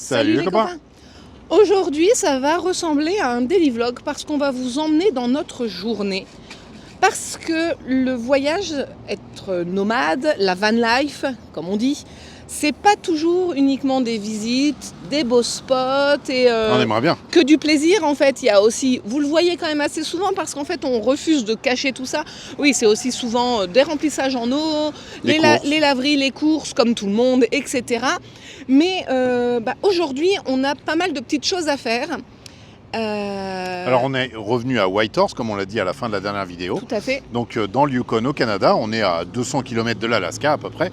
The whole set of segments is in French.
Salut les copains. Aujourd'hui, ça va ressembler à un daily vlog parce qu'on va vous emmener dans notre journée. Parce que le voyage, être nomade, la van life, comme on dit, c'est pas toujours uniquement des visites, des beaux spots et on aimerait bien. Que du plaisir en fait. Il y a aussi, vous le voyez quand même assez souvent parce qu'en fait on refuse de cacher tout ça. Oui, c'est aussi souvent des remplissages en eau, les laveries, les courses comme tout le monde, etc. Mais aujourd'hui on a pas mal de petites choses à faire. Alors on est revenu à Whitehorse, comme on l'a dit à la fin de la dernière vidéo. Tout à fait. Donc dans le Yukon au Canada, on est à 200 km de l'Alaska à peu près.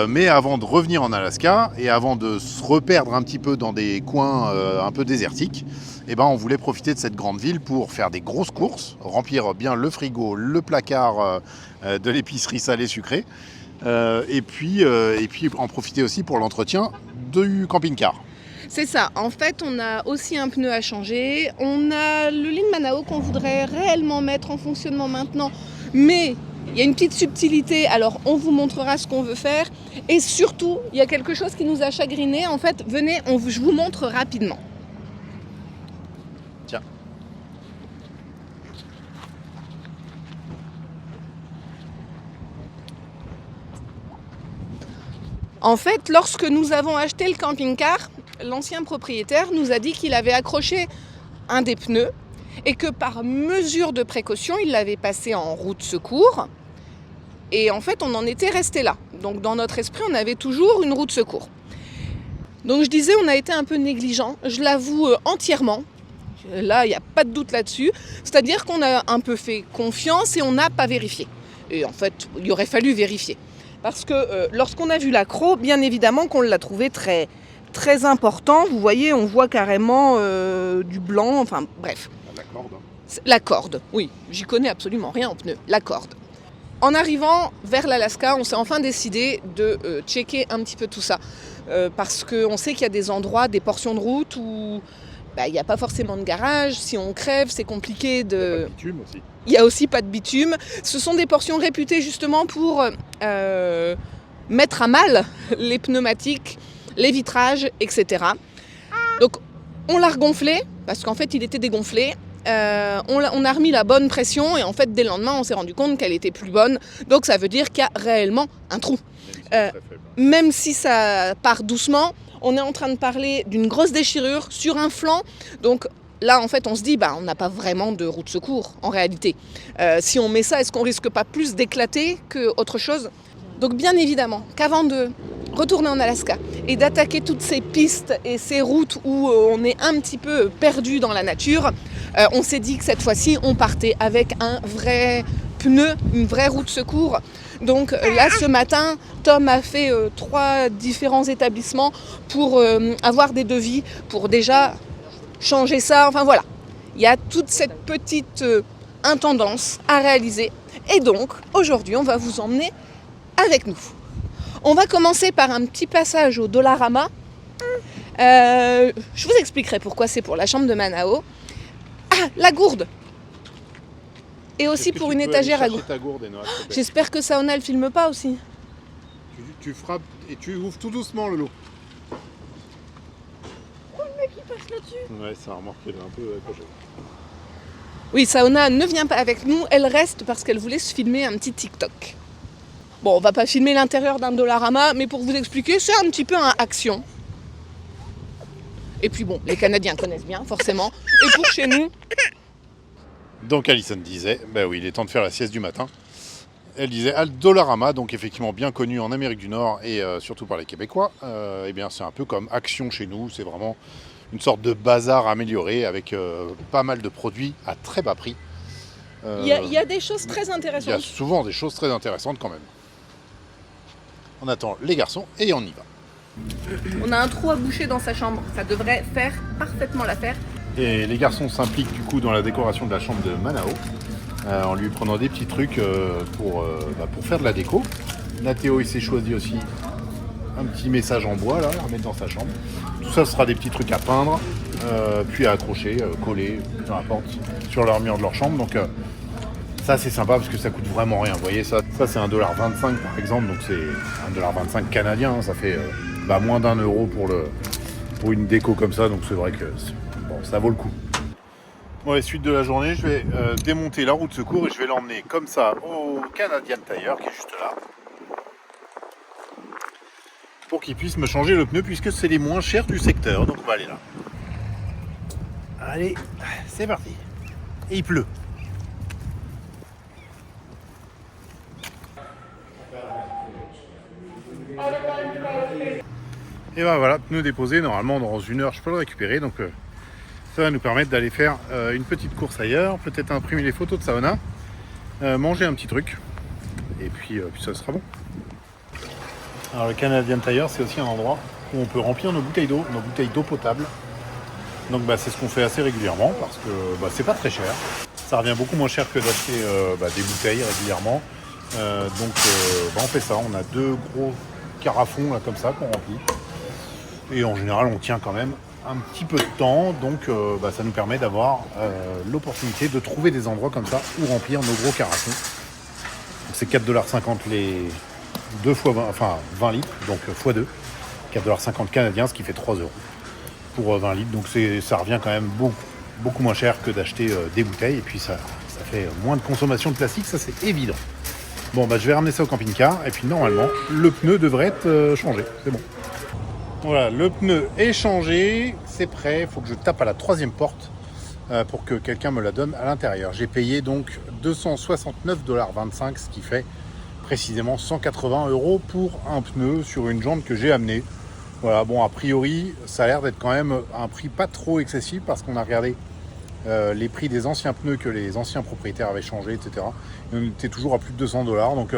Mais avant de revenir en Alaska et avant de se reperdre un petit peu dans des coins un peu désertiques, on voulait profiter de cette grande ville pour faire des grosses courses, remplir bien le frigo, le placard de l'épicerie salée sucrée, et puis en profiter aussi pour l'entretien du camping-car. C'est ça, en fait on a aussi un pneu à changer, on a le Lean Manao qu'on voudrait réellement mettre en fonctionnement maintenant, mais il y a une petite subtilité, alors on vous montrera ce qu'on veut faire, et surtout il y a quelque chose qui nous a chagriné, en fait venez, je vous montre rapidement. Tiens. En fait, lorsque nous avons acheté le camping-car, l'ancien propriétaire nous a dit qu'il avait accroché un des pneus et que par mesure de précaution, il l'avait passé en roue de secours. Et en fait, on en était resté là. Donc dans notre esprit, on avait toujours une roue de secours. Donc je disais, on a été un peu négligent, je l'avoue entièrement. Là, il n'y a pas de doute là-dessus. C'est-à-dire qu'on a un peu fait confiance et on n'a pas vérifié. Et en fait, il aurait fallu vérifier. Parce que lorsqu'on a vu l'accroc, bien évidemment qu'on l'a trouvé très, très important. Vous voyez, on voit carrément du blanc, enfin bref. La corde. La corde, oui, j'y connais absolument rien en pneus, la corde. En arrivant vers l'Alaska, on s'est enfin décidé de checker un petit peu tout ça. Parce qu'on sait qu'il y a des endroits, des portions de route où il n'y a pas forcément de garage. Si on crève, c'est compliqué de... Il y a pas de bitume aussi. Il n'y a aussi pas de bitume. Ce sont des portions réputées justement pour mettre à mal les pneumatiques, les vitrages, etc. Donc on l'a regonflé, parce qu'en fait il était dégonflé. On a remis la bonne pression et en fait dès le lendemain on s'est rendu compte qu'elle était plus bonne. Donc ça veut dire qu'il y a réellement un trou. Même si ça part doucement, on est en train de parler d'une grosse déchirure sur un flanc. Donc là, en fait, on se dit, on n'a pas vraiment de roue de secours, en réalité. Si on met ça, est-ce qu'on risque pas plus d'éclater qu'autre chose ? Donc bien évidemment, qu'avant de retourner en Alaska et d'attaquer toutes ces pistes et ces routes où on est un petit peu perdu dans la nature, on s'est dit que cette fois-ci, on partait avec un vrai pneu, une vraie roue de secours. Donc là, ce matin, Tom a fait 3 différents établissements pour avoir des devis, pour déjà changer ça, enfin voilà. Il y a toute cette petite intendance à réaliser. Et donc, aujourd'hui, on va vous emmener avec nous. On va commencer par un petit passage au Dollarama. Je vous expliquerai pourquoi c'est pour la chambre de Manao. Ah, la gourde. Et aussi pour une étagère à gourde. J'espère que Saona ne filme pas aussi. Tu frappes et tu ouvres tout doucement le lot. Passe là-dessus. Ouais, ça a remarqué un peu accroché. Oui, Saona ne vient pas avec nous, elle reste parce qu'elle voulait se filmer un petit TikTok. Bon, on va pas filmer l'intérieur d'un Dollarama, mais pour vous expliquer, c'est un petit peu un action. Et puis bon, les Canadiens connaissent bien, forcément. Et pour chez nous... Donc Alison disait, oui, il est temps de faire la sieste du matin. Elle disait, le Dollarama, donc effectivement bien connu en Amérique du Nord et surtout par les Québécois, c'est un peu comme Action chez nous, c'est vraiment une sorte de bazar amélioré avec pas mal de produits à très bas prix. Il y a des choses très intéressantes. Il y a souvent des choses très intéressantes quand même. On attend les garçons et on y va. On a un trou à boucher dans sa chambre, ça devrait faire parfaitement l'affaire. Et les garçons s'impliquent du coup dans la décoration de la chambre de Manao, en lui prenant des petits trucs pour faire de la déco. Nathéo il s'est choisi aussi un petit message en bois là, à remettre dans sa chambre. Tout ça sera des petits trucs à peindre, puis à accrocher, coller, peu importe, sur leur mur de leur chambre. Donc ça c'est sympa parce que ça coûte vraiment rien. Vous voyez ça c'est 1,25$ par exemple, donc c'est 1,25$ canadien, ça fait moins d'€1 pour pour une déco comme ça, donc c'est vrai que bon, ça vaut le coup. Bon, et suite de la journée, je vais démonter la roue de secours et je vais l'emmener comme ça au Canadian Tire qui est juste là. Pour qu'il puisse me changer le pneu puisque c'est les moins chers du secteur. Donc on va aller là. Allez, c'est parti. Et il pleut. Et ben voilà, pneu déposé. Normalement dans 1 heure je peux le récupérer. Donc ça va nous permettre d'aller faire une petite course ailleurs. Peut-être imprimer les photos de sauna. Manger un petit truc. Et puis ça sera bon. Alors le Canadian Tire, c'est aussi un endroit où on peut remplir nos bouteilles d'eau potable. Donc c'est ce qu'on fait assez régulièrement parce que c'est pas très cher. Ça revient beaucoup moins cher que d'acheter des bouteilles régulièrement. On fait ça, on a 2 gros carafons là, comme ça qu'on remplit. Et en général on tient quand même un petit peu de temps, donc ça nous permet d'avoir l'opportunité de trouver des endroits comme ça où remplir nos gros carafons. Donc c'est 4,50$ les 2 fois 20, enfin 20 litres, donc x2, 4,50$ canadiens, ce qui fait 3 € pour 20 litres. Donc ça revient quand même beaucoup moins cher que d'acheter des bouteilles. Et puis ça fait moins de consommation de plastique, ça c'est évident. Bon, je vais ramener ça au camping-car. Et puis normalement, le pneu devrait être changé. C'est bon. Voilà, le pneu est changé. C'est prêt. Il faut que je tape à la 3e porte pour que quelqu'un me la donne à l'intérieur. J'ai payé donc 269,25$, ce qui fait précisément 180 € pour un pneu sur une jante que j'ai amenée. Voilà, bon, a priori, ça a l'air d'être quand même un prix pas trop excessif parce qu'on a regardé les prix des anciens pneus que les anciens propriétaires avaient changés, etc. Et on était toujours à plus de 200$. Donc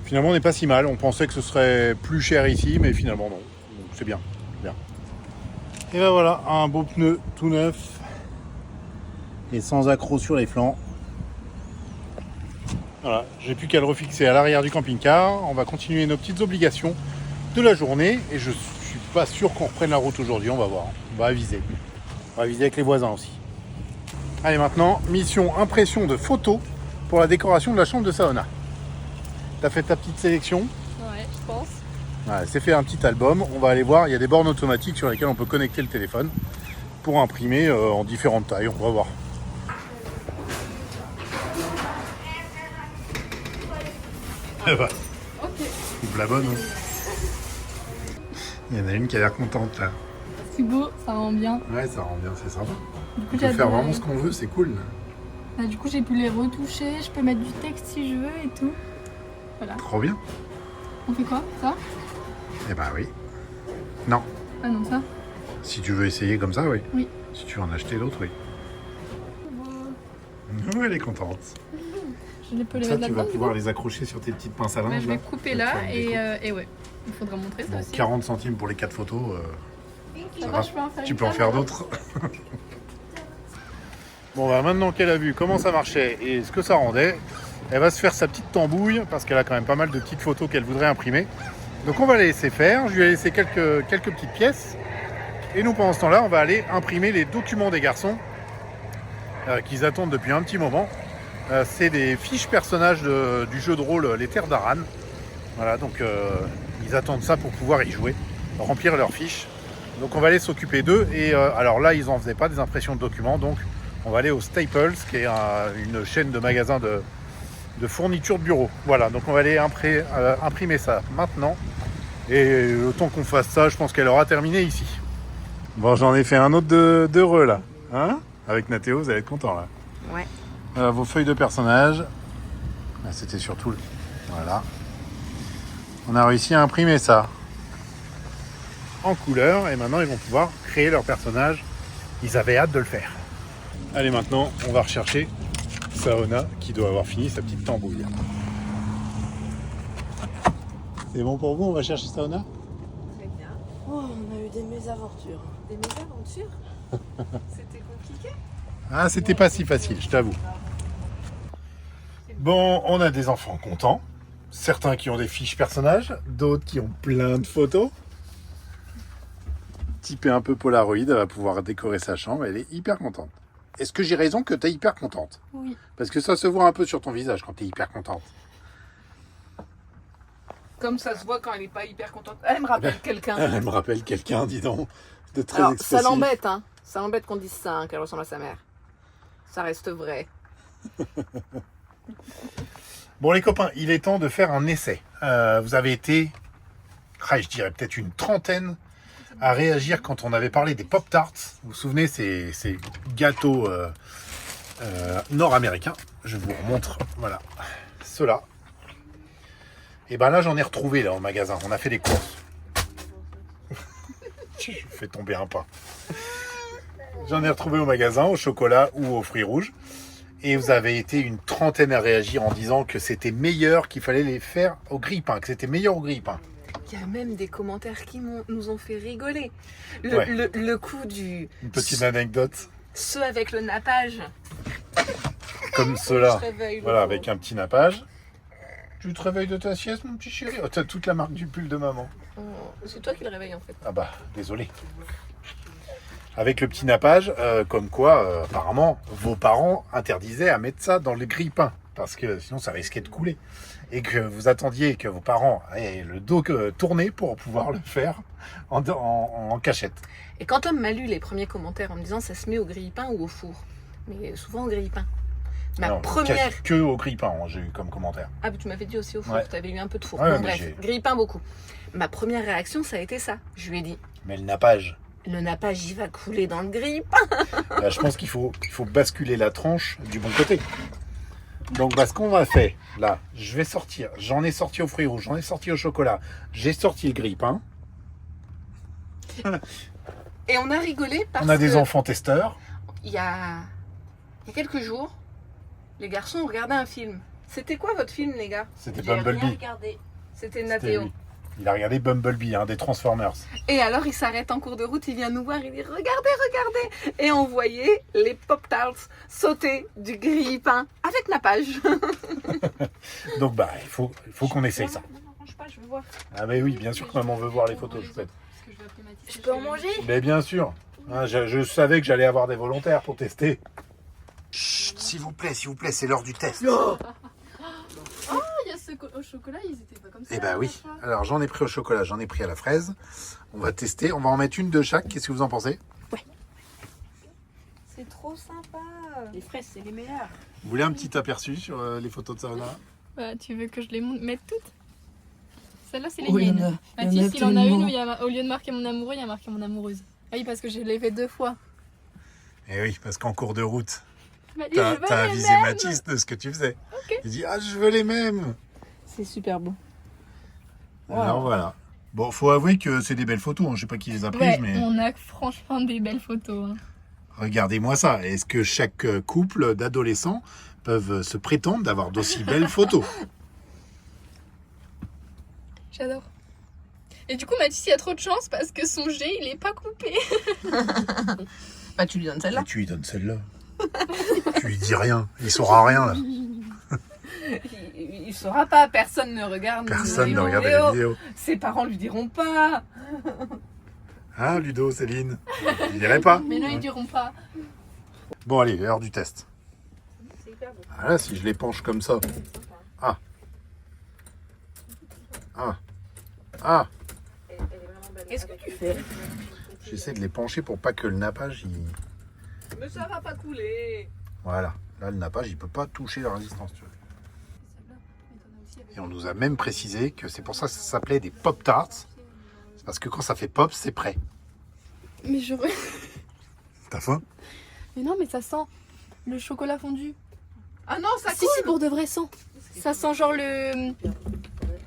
finalement, on n'est pas si mal. On pensait que ce serait plus cher ici, mais finalement, non. Donc c'est bien, bien. Et ben voilà, un beau pneu tout neuf et sans accroc sur les flancs. Voilà, j'ai plus qu'à le refixer à l'arrière du camping-car. On va continuer nos petites obligations de la journée et je suis pas sûr qu'on reprenne la route aujourd'hui, on va voir. On va aviser. On va aviser avec les voisins aussi. Allez, maintenant, mission impression de photos pour la décoration de la chambre de sauna. T'as fait ta petite sélection? Ouais, je pense. Ouais, c'est fait un petit album. On va aller voir, il y a des bornes automatiques sur lesquelles on peut connecter le téléphone pour imprimer en différentes tailles. On va voir. Ok. Coupe la bonne. Hein. Il y en a une qui a l'air contente là. C'est beau, ça rend bien. Ouais, ça rend bien, c'est sympa. Du coup, On peut faire vraiment ce qu'on veut, c'est cool. Du coup, j'ai pu les retoucher, je peux mettre du texte si je veux et tout. Voilà. Trop bien. On fait quoi? Ça? Eh ben oui. Non. Ah non, ça? Si tu veux essayer comme ça, oui. Oui. Si tu veux en acheter d'autres, oui. Oui, elle est contente. Je peux les Ça, mettre tu vas là-dedans, pouvoir les accrocher sur tes petites pinces à linge. je vais là. couper Pour là faire une déco. et ouais. Il faudra montrer ça Bon, aussi. 40 centimes pour les 4 photos. Ça ça va, va. je peux en faire Tu une peux en table, faire alors d'autres. Bon, maintenant qu'elle a vu comment ça marchait et ce que ça rendait, elle va se faire sa petite tambouille parce qu'elle a quand même pas mal de petites photos qu'elle voudrait imprimer. Donc on va la laisser faire. Je lui ai laissé quelques petites pièces. Et nous, pendant ce temps-là, on va aller imprimer les documents des garçons qu'ils attendent depuis un petit moment. C'est des fiches personnages du jeu de rôle Les Terres d'Aran. Voilà, donc ils attendent ça pour pouvoir y jouer, remplir leurs fiches. Donc on va aller s'occuper d'eux. Et alors là, ils n'en faisaient pas des impressions de documents. Donc on va aller au Staples, qui est une chaîne de magasins de fourniture de bureau. Voilà, donc on va aller imprimer ça maintenant. Et le temps qu'on fasse ça, je pense qu'elle aura terminé ici. Bon, j'en ai fait un autre d'heureux là. Hein? Avec Nathéo, vous allez être content là. Ouais. Vos feuilles de personnages. C'était surtout... Voilà. On a réussi à imprimer ça en couleur. Et maintenant, ils vont pouvoir créer leur personnage. Ils avaient hâte de le faire. Allez, maintenant, on va rechercher Saona qui doit avoir fini sa petite tambouille. C'est bon pour vous? On va chercher Saona? Très bien. Oh, on a eu des mésaventures. Des mésaventures? C'était compliqué? Ah, c'était pas si facile, je t'avoue. Bon, on a des enfants contents. Certains qui ont des fiches personnages, d'autres qui ont plein de photos. Typée un peu Polaroid, elle va pouvoir décorer sa chambre, elle est hyper contente. Est-ce que j'ai raison que tu es hyper contente? Oui. Parce que ça se voit un peu sur ton visage quand tu es hyper contente. Comme ça se voit quand elle n'est pas hyper contente. Elle me rappelle quelqu'un. Elle me rappelle quelqu'un, dis donc. de très Alors, expressif. ça l'embête, hein. Ça l'embête qu'on dise ça, hein, qu'elle ressemble à sa mère. Ça reste vrai. Bon les copains, il est temps de faire un essai. Vous avez été, je dirais peut-être une trentaine à réagir quand on avait parlé des Pop-Tarts. Vous vous souvenez, ces gâteaux nord-américains. Je vous remontre, voilà, ceux-là. Et ben là, j'en ai retrouvé là au magasin. On a fait des courses. Je fais tomber un pain. J'en ai retrouvé au magasin, au chocolat ou aux fruits rouges. Et vous avez été une trentaine à réagir en disant que c'était meilleur, qu'il fallait les faire au grille-pain, que c'était meilleur au grille-pain. Il y a même des commentaires qui nous ont fait rigoler. Ouais. Le coup du... Une petite anecdote, Ceux avec le nappage. comme ceux-là. On se réveille, Voilà, le avec un petit nappage. Tu te réveilles de ta sieste, mon petit chéri? Oh, t'as toute la marque du pull de maman. Oh, c'est toi qui le réveilles en fait. Ah bah, désolé. Avec le petit nappage, comme quoi, apparemment, vos parents interdisaient à mettre ça dans le grille-pain. Parce que sinon, ça risquait de couler. Et que vous attendiez que vos parents aient le dos tourné pour pouvoir le faire en cachette. Et quand Tom m'a lu les premiers commentaires en me disant ça se met au grille-pain ou au four, mais souvent au grille-pain. Ma Non, première... que au grille-pain, j'ai eu comme commentaire. Ah, tu m'avais dit aussi au four, Ouais. tu avais eu un peu de four. Ouais, Bon, mais bref, j'ai- grille-pain beaucoup. Ma première réaction, ça a été ça. Je lui ai dit, Mais le nappage, le nappage, il va couler dans le grille-pain. là, je pense qu'il faut basculer la tranche du bon côté. Donc, bah, ce qu'on va faire, là, je vais sortir. J'en ai sorti aux fruits rouges, j'en ai sorti au chocolat, j'ai sorti le grille-pain. Et on a rigolé parce On a des que enfants testeurs. il y a quelques jours, les garçons ont regardé un film. C'était quoi votre film, les gars? C'était J'ai rien Bumblebee. regardé. C'était C'était Nathéo. lui. Il a regardé Bumblebee, des Transformers. Et alors, il s'arrête en cours de route, il vient nous voir, il dit regardez, regardez. Et on voyait les Pop-Tarts sauter du grille-pain avec nappage. Donc, bah, il faut qu'on essaye ça. Non, non, range pas, je veux voir. Ah, mais oui, bien sûr que maman veut voir les photos, je fais. Je peux en manger? Mais bien sûr. Je savais que j'allais avoir des volontaires pour tester. Chut, s'il vous plaît, c'est l'heure du test. Il y a ceux au chocolat, ils étaient pas comme ça. Eh ben oui. Alors j'en ai pris au chocolat, j'en ai pris à la fraise. On va tester, on va en mettre une de chaque. Qu'est-ce que vous en pensez? C'est trop sympa. Les fraises, c'est les meilleures. Vous voulez un petit aperçu sur les photos de Savannah? Bah, tu veux que je les mette toutes? Celle-là, c'est les Oui, il y en miennes. a- il y en a Mathis, il en a tellement. une où au lieu de marquer mon amoureux, il y a marqué mon amoureuse. Ah oui, parce que je l'ai fait 2 fois. Eh oui, parce qu'en cours de route, Mathis, t'as je veux t'as les avisé mêmes. Mathis de ce que tu faisais. Ok. Il dit ah je veux les mêmes. C'est super beau. Alors voilà. Bon, faut avouer que c'est des belles photos. Je sais pas qui les a prises, Ouais, mais on a franchement des belles photos. Hein. regardez-moi ça. Est-ce que chaque couple d'adolescents peuvent se prétendre d'avoir d'aussi belles photos? J'adore. Et du coup, Mathis, il a trop de chance parce que son G, il est pas coupé. Bah, tu lui donnes celle-là. Et tu lui donnes celle-là. Tu lui dis rien. Il saura rien là. Il saura pas, personne ne regarde. Personne les ne regarde vidéos. la vidéo. Ses parents lui diront pas. Hein, Ludo, Céline? Je dirais pas. Mais non, ils diront pas. Bon, allez, l'heure du test. C'est hyper beau. Ah là, si je les penche comme ça. Ah. Ah. Ah. Qu'est-ce que tu fais? J'essaie de les pencher pour pas que le nappage, il... Mais ça va pas couler. Voilà. Là, le nappage, il peut pas toucher la résistance. Tu vois. Et on nous a même précisé que c'est pour ça que ça s'appelait des Pop-Tarts. C'est parce que quand ça fait pop, c'est prêt. Mais j'aurais. T'as faim? Mais non, mais ça sent le chocolat fondu. Ah non, ça Si, coule. si, pour de vrai sent. Ça sent genre le.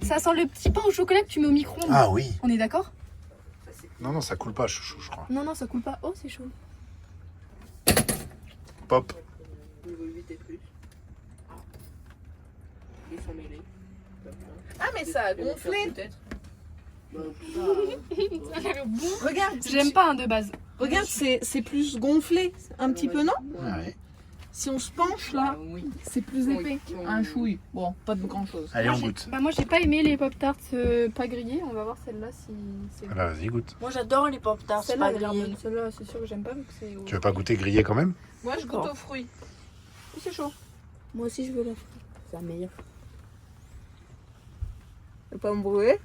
Ça sent le petit pain au chocolat que tu mets au micro-ondes. Ah oui. On est d'accord? Non, non, ça coule pas, chouchou, je crois. Non, non, ça coule pas. Oh, c'est chaud. Pop. Niveau 8 et plus. Ils sont mêlés. Ah, mais ça a gonflé. Peut-être. Regarde, J'aime pas un de base. Regarde, c'est plus gonflé, un petit peu, non? Ouais. Si on se penche là, Oui. c'est plus épais. Oui. Un chouille. Bon, pas de grand chose. Allez, on goûte. Bah, moi, j'ai pas aimé les Pop-Tarts pas grillés. On va voir celle-là si c'est. Ah bah, vas-y, goûte. Moi j'adore les pop-tarts, c'est Celle-là, pas elle a l'air grillé. bonne. Celle-là, c'est sûr que j'aime pas vu que c'est. Tu veux pas goûter grillé quand même? Moi, je goûte aux fruits. C'est chaud. Moi aussi je veux la frite. C'est la meilleure. Faut pas me brûler.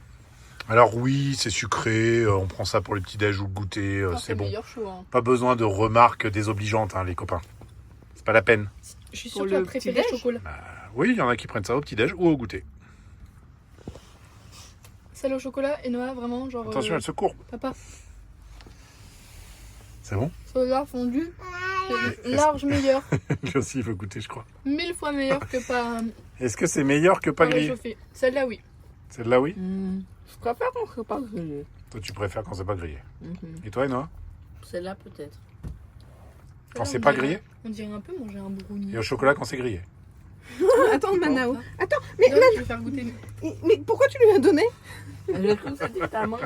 Alors oui, c'est sucré, on prend ça pour le petit-déj ou le goûter, c'est bon. meilleur choix. Hein. Pas besoin de remarques désobligeantes, hein, les copains. C'est pas la peine. Je suis Pour sûre que tu le as préféré petit-déj chocolat. Oui, il y en a qui prennent ça au petit-déj ou au goûter. Celle au chocolat et Noah, vraiment, genre. Attention, elle se courbe. Papa, C'est bon? celle-là fondue, c'est large meilleur. Lui aussi, il veut goûter, je crois. 1000 fois meilleur que pas, Est-ce que c'est meilleur que pas grillé? réchauffé. Celle-là, oui. Celle-là, oui. Je préfère qu'on ne soit pas grillé. Toi, tu préfères quand c'est pas grillé. Et toi, Noah? Celle-là peut-être. Quand Celle-là, c'est on pas dirait- grillé? On dirait un peu manger un brownie. Et au chocolat quand c'est grillé? Attends, Manao. Attends, Attends, mais, je vais faire goûter. mais pourquoi tu lui as donné? Je trouve que c'était ta main.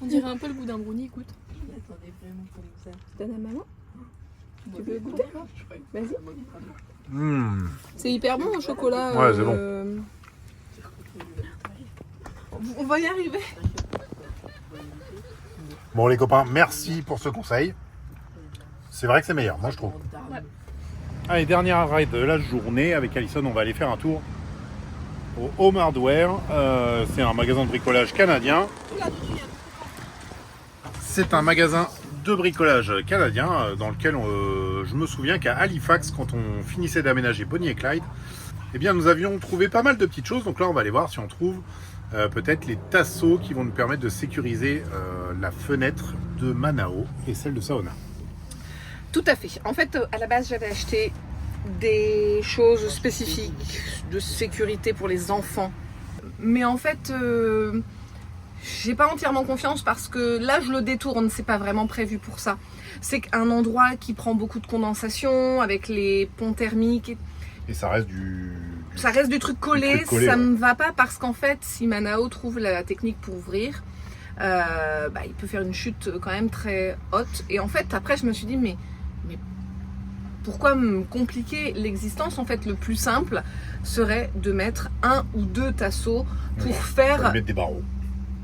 On dirait un peu le goût d'un brownie, écoute. Attendez, vraiment comme ça. Tu donnes à maman? Tu veux goûter? Vas-y. C'est hyper bon au chocolat. Ouais, c'est bon. On va y arriver. Bon, les copains, merci pour ce conseil. C'est vrai que c'est meilleur, moi je trouve. Allez, dernière ride de la journée. Avec Alison, on va aller faire un tour au Home Hardware. C'est un magasin de bricolage canadien. C'est un magasin de bricolage canadien dans lequel je me souviens qu'à Halifax, quand on finissait d'aménager Bonnie et Clyde, eh bien, nous avions trouvé pas mal de petites choses. Donc là, on va aller voir si on trouve peut-être les tasseaux qui vont nous permettre de sécuriser la fenêtre de Manao et celle de Saona. Tout à fait. En fait, à la base, j'avais acheté des choses spécifiques de sécurité pour les enfants. Mais en fait, j'ai pas entièrement confiance parce que là, je le détourne. C'est pas vraiment prévu pour ça. C'est un endroit qui prend beaucoup de condensation avec les ponts thermiques. Et ça reste Ça reste du truc collé. Du truc collé, Ça ouais. me va pas parce qu'en fait, si Manao trouve la technique pour ouvrir, il peut faire une chute quand même très haute. Et en fait, après, je me suis dit, mais pourquoi me compliquer l'existence? En fait, le plus simple serait de mettre un ou deux tasseaux pour faire... mettre des barreaux.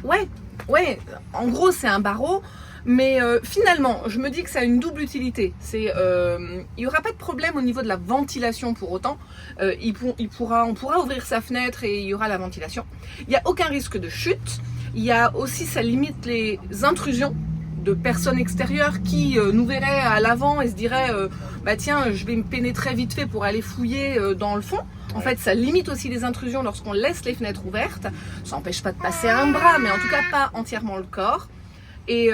Ouais, en gros, c'est un barreau. Mais finalement, je me dis que ça a une double utilité. Il n'y aura pas de problème au niveau de la ventilation pour autant. On pourra ouvrir sa fenêtre et il y aura la ventilation. Il n'y a aucun risque de chute. Il y a aussi, ça limite les intrusions de personnes extérieures qui nous verraient à l'avant et se diraient tiens, je vais me pénétrer vite fait pour aller fouiller dans le fond. En fait, ça limite aussi les intrusions lorsqu'on laisse les fenêtres ouvertes. Ça n'empêche pas de passer un bras, mais en tout cas pas entièrement le corps. Et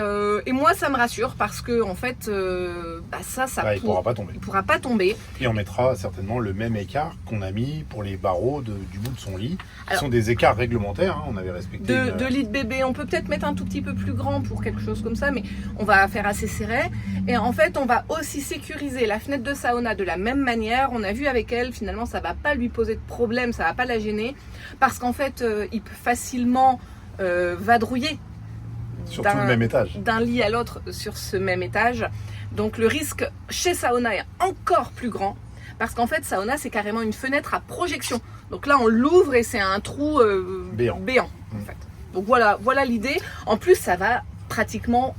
moi, ça me rassure parce que en fait, Il pourra pas tomber. Il pourra pas tomber. Et on mettra certainement le même écart qu'on a mis pour les barreaux du bout de son lit. Ce Alors, sont des écarts réglementaires, hein, on avait respecté. De lit de bébé, on peut peut-être mettre un tout petit peu plus grand pour quelque chose comme ça, mais on va faire assez serré. Et en fait, on va aussi sécuriser la fenêtre de Saona de la même manière. On a vu avec elle, finalement, ça va pas lui poser de problème, ça va pas la gêner, parce qu'en fait, il peut facilement vadrouiller. Surtout le même étage. D'un lit à l'autre sur ce même étage. Donc le risque chez Saona est encore plus grand parce qu'en fait Saona c'est carrément une fenêtre à projection. Donc là on l'ouvre et c'est un trou béant en fait. Donc voilà l'idée. En plus ça va pratiquement,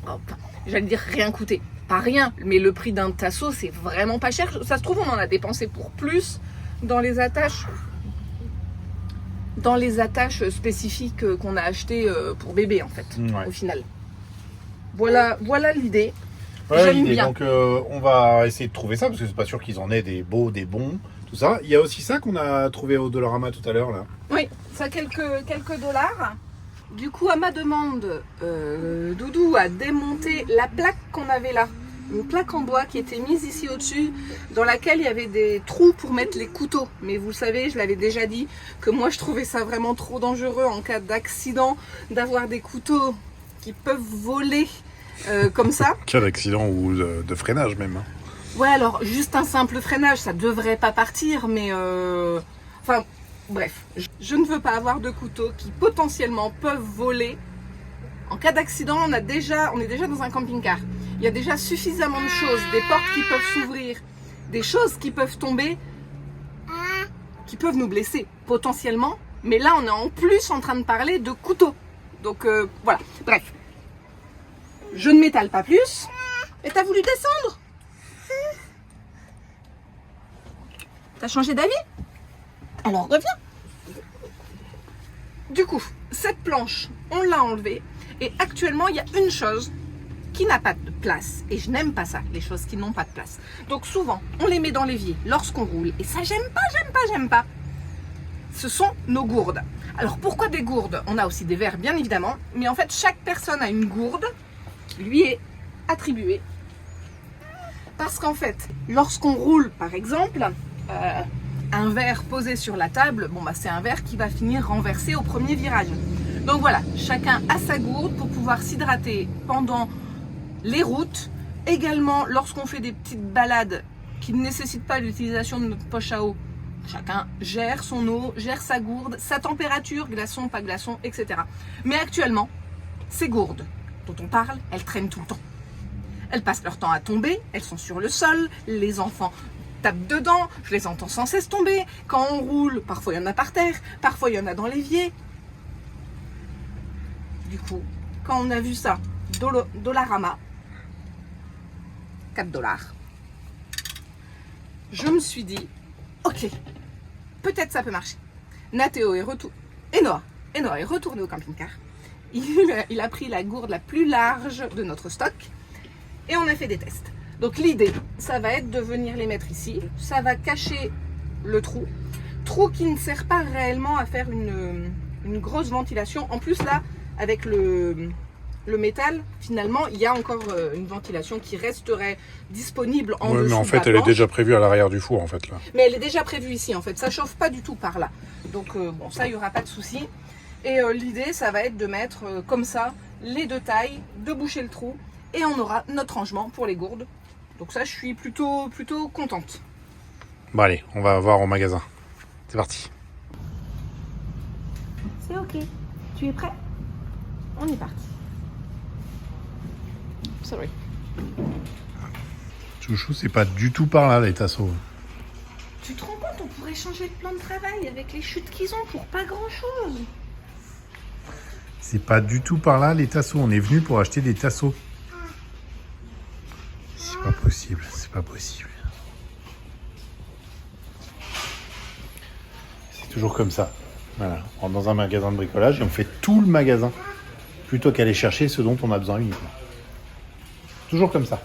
j'allais dire rien coûter. Pas rien, mais le prix d'un tasseau c'est vraiment pas cher. Ça se trouve on en a dépensé pour plus dans les attaches. Dans les attaches spécifiques qu'on a achetées pour bébé en fait, au final. Voilà l'idée. J'aime bien. Donc on va essayer de trouver ça, parce que c'est pas sûr qu'ils en aient des beaux, des bons, tout ça. Il y a aussi ça qu'on a trouvé au Dollarama tout à l'heure là. Oui, ça quelques dollars. Du coup, à ma demande, Doudou a démonté la plaque qu'on avait là. Une plaque en bois qui était mise ici au-dessus, dans laquelle il y avait des trous pour mettre les couteaux. Mais vous le savez, je l'avais déjà dit, que moi je trouvais ça vraiment trop dangereux en cas d'accident, d'avoir des couteaux qui peuvent voler comme ça. Cas d'accident ou de freinage même. Hein. Ouais, alors juste un simple freinage, ça devrait pas partir, mais enfin bref, je ne veux pas avoir de couteaux qui potentiellement peuvent voler. En cas d'accident, on est déjà dans un camping-car. Il y a déjà suffisamment de choses, des portes qui peuvent s'ouvrir, des choses qui peuvent tomber, qui peuvent nous blesser potentiellement. Mais là, on est en plus en train de parler de couteaux. Donc voilà, bref. Je ne m'étale pas plus. Et t'as voulu descendre? T'as changé d'avis? Alors reviens. Du coup, cette planche, on l'a enlevée. Et actuellement, il y a une chose qui n'a pas de place. Et je n'aime pas ça, les choses qui n'ont pas de place. Donc souvent, on les met dans l'évier lorsqu'on roule. Et ça, j'aime pas. Ce sont nos gourdes. Alors pourquoi des gourdes? On a aussi des verres, bien évidemment. Mais en fait, chaque personne a une gourde qui lui est attribuée. Parce qu'en fait, lorsqu'on roule, par exemple, un verre posé sur la table, bon, bah, c'est un verre qui va finir renversé au premier virage. Donc voilà, chacun a sa gourde pour pouvoir s'hydrater pendant les routes. Également, lorsqu'on fait des petites balades qui ne nécessitent pas l'utilisation de notre poche à eau, chacun gère son eau, gère sa gourde, sa température, glaçon, pas glaçon, etc. Mais actuellement, ces gourdes dont on parle, elles traînent tout le temps. Elles passent leur temps à tomber, elles sont sur le sol, les enfants tapent dedans, je les entends sans cesse tomber. Quand on roule, parfois il y en a par terre, parfois il y en a dans l'évier. Du coup, quand on a vu ça, Dollarama, 4 $, je me suis dit, ok, peut-être ça peut marcher. Nathéo est retourné, et Noah est retourné au camping-car. Il a pris la gourde la plus large de notre stock et on a fait des tests. Donc l'idée, ça va être de venir les mettre ici. Ça va cacher le trou qui ne sert pas réellement à faire une grosse ventilation. En plus là, avec le métal, finalement, il y a encore une ventilation qui resterait disponible en dessous. Mais en fait, elle est déjà prévue à l'arrière du four, en fait, là. Mais elle est déjà prévue ici, en fait. Ça chauffe pas du tout par là. Donc, bon, ça, il n'y aura pas de souci. Et l'idée, ça va être de mettre comme ça les deux tailles, de boucher le trou, et on aura notre rangement pour les gourdes. Donc ça, je suis plutôt contente. Bon, allez, on va voir au magasin. C'est parti. C'est ok. Tu es prêt? On est parti. Sorry. Chouchou, c'est pas du tout par là, les tasseaux. Tu te rends compte, on pourrait changer de plan de travail avec les chutes qu'ils ont pour pas grand-chose. C'est pas du tout par là, les tasseaux. On est venu pour acheter des tasseaux. C'est pas possible, c'est pas possible. C'est toujours comme ça. Voilà, on rentre dans un magasin de bricolage et on fait tout le magasin plutôt qu'aller chercher ce dont on a besoin uniquement. Toujours comme ça.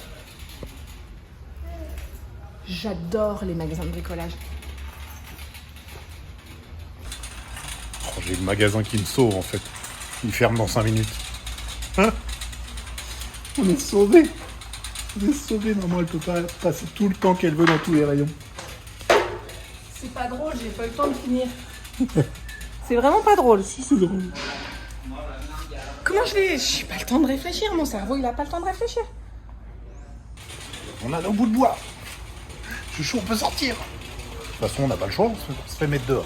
J'adore les magasins de bricolage. Oh, j'ai le magasin qui me sauve en fait. Il ferme dans 5 minutes. Hein? On est sauvés. On est sauvés. Maman, elle peut pas passer tout le temps qu'elle veut dans tous les rayons. C'est pas drôle, j'ai pas eu le temps de finir. C'est vraiment pas drôle. Si, c'est drôle. Comment je vais? J'ai pas le temps de réfléchir, mon cerveau il a pas le temps de réfléchir. On a nos bouts de bois. Chouchou, on peut sortir. De toute façon, on n'a pas le choix, on se fait mettre dehors.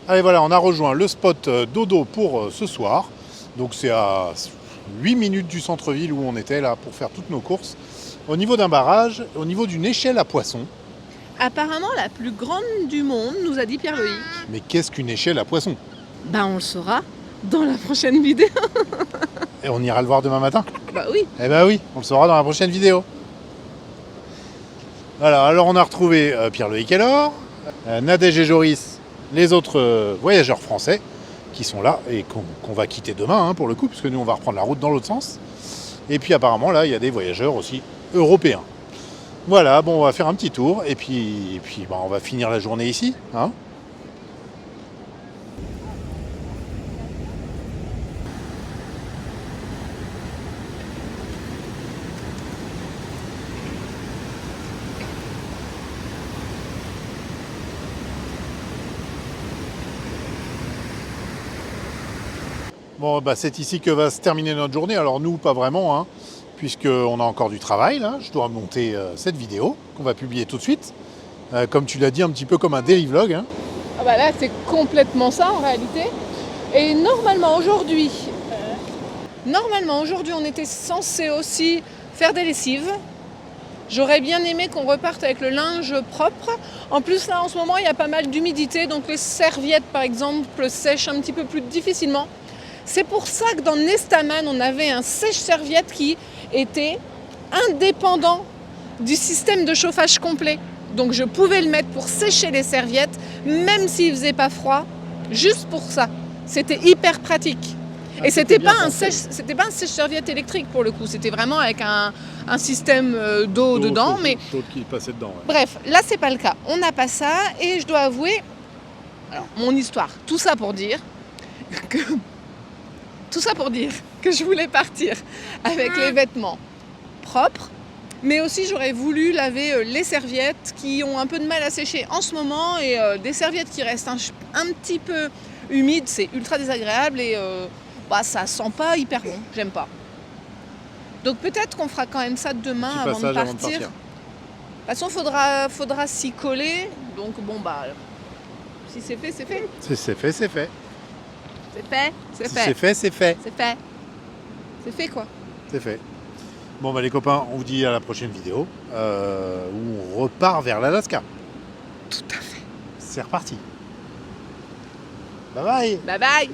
Allez voilà, on a rejoint le spot dodo pour ce soir. Donc c'est à 8 minutes du centre-ville où on était là pour faire toutes nos courses. Au niveau d'un barrage, au niveau d'une échelle à poissons. Apparemment la plus grande du monde, nous a dit Pierre-Loïc. Mais qu'est-ce qu'une échelle à poissons? Bah on le saura dans la prochaine vidéo. Et on ira le voir demain matin? Bah oui. Eh ben oui, on le saura dans la prochaine vidéo. Voilà, alors on a retrouvé Pierre-Loïc et Laure, Nadège et Joris, les autres voyageurs français qui sont là et qu'on va quitter demain pour le coup, puisque nous on va reprendre la route dans l'autre sens. Et puis apparemment là, il y a des voyageurs aussi européens. Voilà, bon, on va faire un petit tour et puis on va finir la journée ici. Hein. Bon, bah, c'est ici que va se terminer notre journée. Alors nous, pas vraiment, hein, puisqu'on a encore du travail. Là. Je dois monter cette vidéo qu'on va publier tout de suite. Comme tu l'as dit, un petit peu comme un daily vlog. Hein. Ah bah là c'est complètement ça en réalité. Et normalement aujourd'hui on était censé aussi faire des lessives. J'aurais bien aimé qu'on reparte avec le linge propre. En plus là en ce moment il y a pas mal d'humidité, donc les serviettes par exemple sèchent un petit peu plus difficilement. C'est pour ça que dans Nestaman, on avait un sèche-serviette qui était indépendant du système de chauffage complet. Donc je pouvais le mettre pour sécher les serviettes, même s'il ne faisait pas froid, juste pour ça. C'était hyper pratique. Et c'était c'était bien pas pensé. c'était pas un sèche-serviette électrique pour le coup, c'était vraiment avec un système d'eau dedans. Mais Chaude qui passait dedans. Ouais. bref, là c'est pas le cas. On n'a pas ça et je dois avouer, alors mon histoire, tout ça pour dire que je voulais partir avec les vêtements propres, mais aussi j'aurais voulu laver les serviettes qui ont un peu de mal à sécher en ce moment et des serviettes qui restent un petit peu humides, c'est ultra désagréable et ça sent pas hyper bon, j'aime pas. Donc peut-être qu'on fera quand même ça demain Petit avant de passage partir. avant de partir. De toute façon, faudra s'y coller. Donc bon si c'est fait, c'est fait. C'est fait, c'est fait. C'est fait, c'est Si fait. c'est fait, c'est fait. C'est fait. C'est fait quoi. C'est fait. Bon bah les copains, on vous dit à la prochaine vidéo où on repart vers l'Alaska. Tout à fait. C'est reparti. Bye bye. Bye bye.